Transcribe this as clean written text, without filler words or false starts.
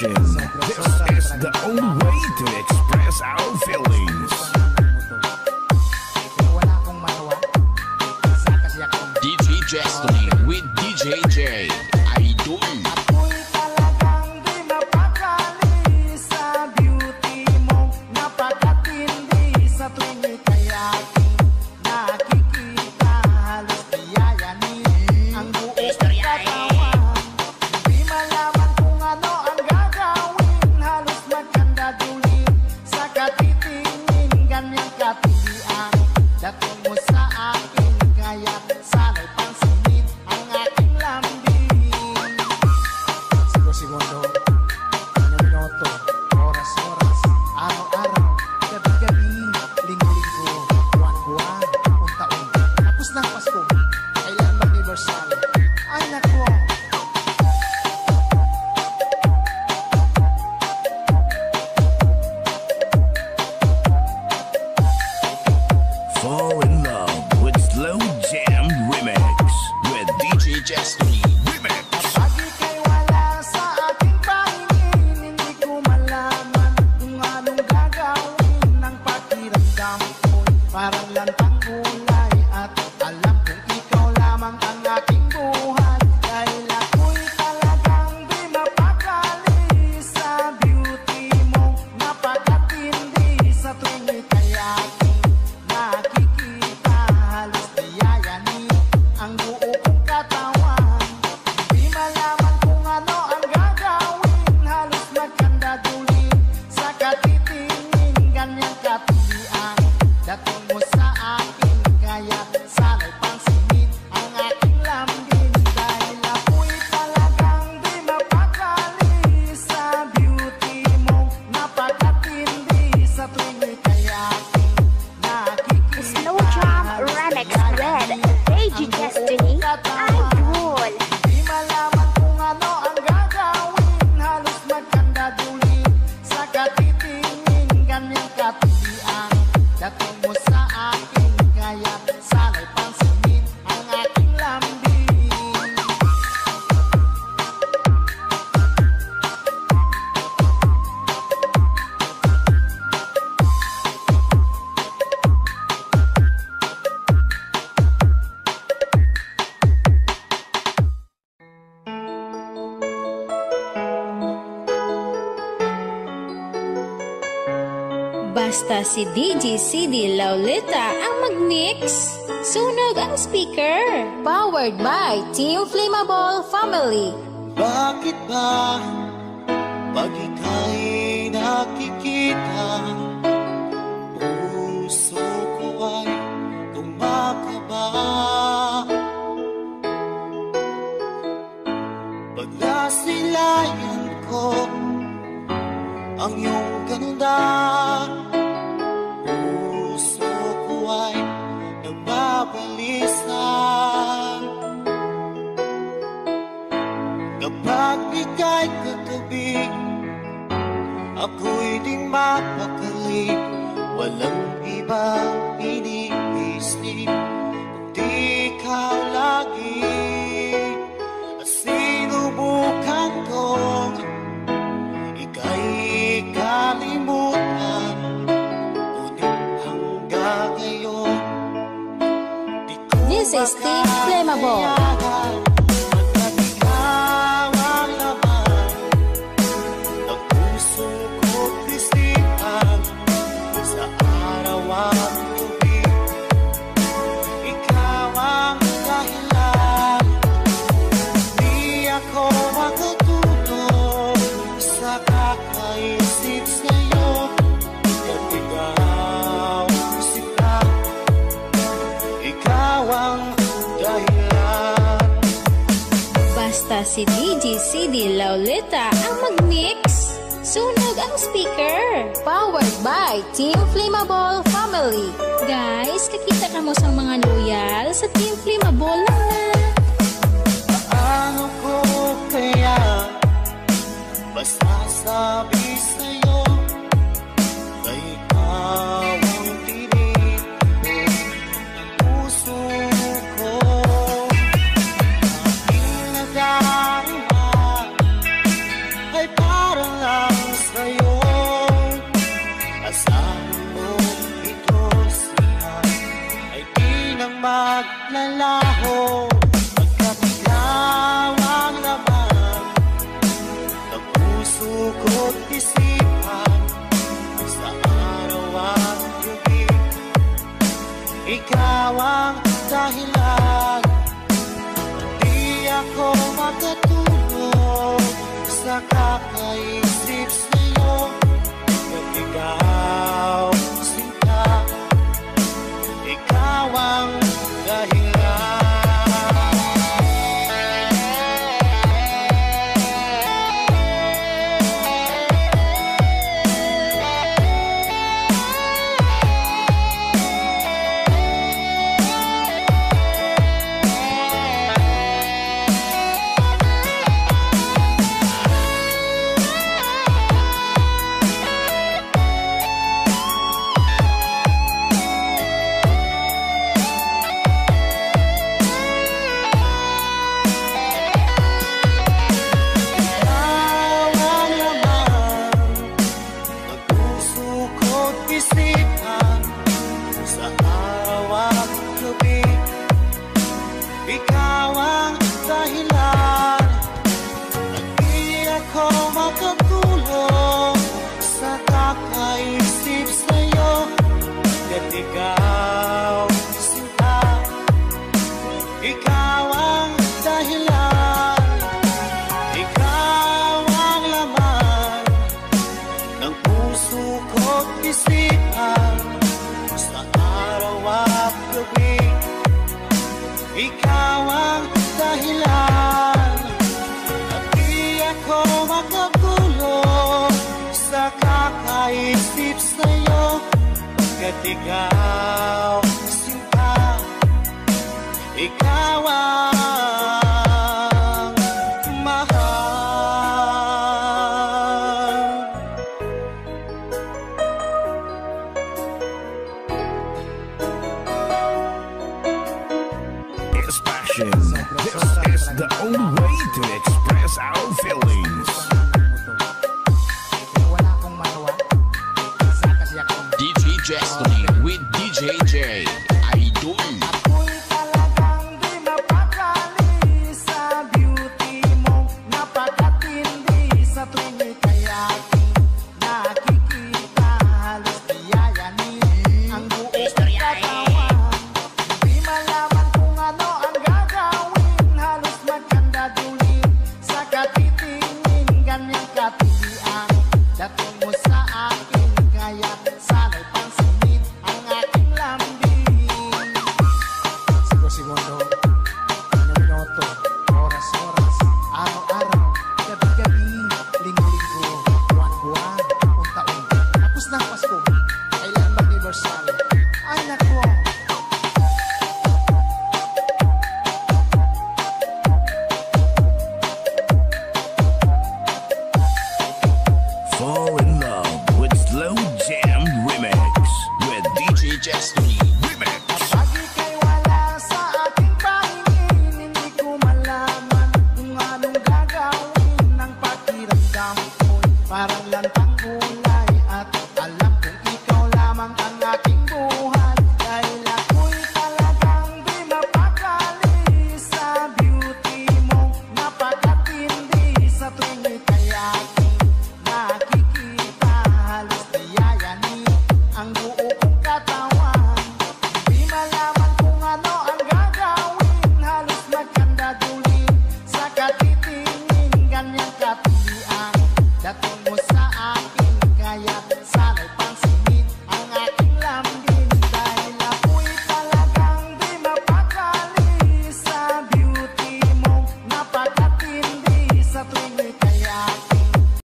This is the only way to express our feelings. DJ Destiny with DJ J. Idol. Basta si DJ CD Lauleta ang mag-mix. Sunog ang speaker. Powered by Team Flammable Family. Bakit ba pag ika'y nakikita, puso ko ay tumakaba? Pag nasilayan ko ang iyong ganda, puso ko ay nababalisa. Kapag ika'y katabi, ako'y di mapakali. Walang ibang iniisip kundi ikaw lagi. At sinubukan kong ika'y kalimutan, ngunit hanggang ngayon di ko This is Team Flammable. Basta si DJ CD Lauleta ang mag-mix. Sunog ang speaker. Powered by Team Flammable Family. Guys, kakita kamo sa mga loyal sa Team Flammable lang na. Paano ko kaya masasabi sa'yo na ikaw ang tinig ng puso ko? Aking nadarama ay para lang sa'yo. Asahan mo ito siya ay di nang maglalaho. Pagkat ikaw ang laman ng puso ko't isipan sa araw at gabi. Ikaw ang dahilan, hindi ako makatulog sa kakaisip sa'yo. At ikaw, sinta, ikaw ang dahilan. Ikaw ang dahilan, hindi ako makatulog sa kakaisip sa'yo. At ikaw, sinta, ikaw ang dahilan, ikaw ang laman ng puso ko't isipan sa araw at gabi. Ikaw ang dahilan, at di ako makatulog sa kakaisip sa'yo. At ikaw, sinta, ikaw ang mahal. It's passion. This is the only way to express our feelings. DJ Destiny with DJ J. Idol. Ako'y talagang di mapakali sa beauty mo, napakatindi sa tuwing ika'y aking nakikita. Halos biyayanin ang buong katawan. Di malaman kung ano ang gagawin, halos magkandadulin sa katitingin. Ganyang katilian dating mo sa akin, kaya sana'y pansinin ang aking lambing. Segundo, minuto, oras-oras, araw-araw, gabi-gabi, linggo-linggo, buwan-buwan, taon-taon. Tapos na ang Pasko, kailan mag-anniversary? Ay nako! Fall in love with Slow Jam Remix with DJ Destiny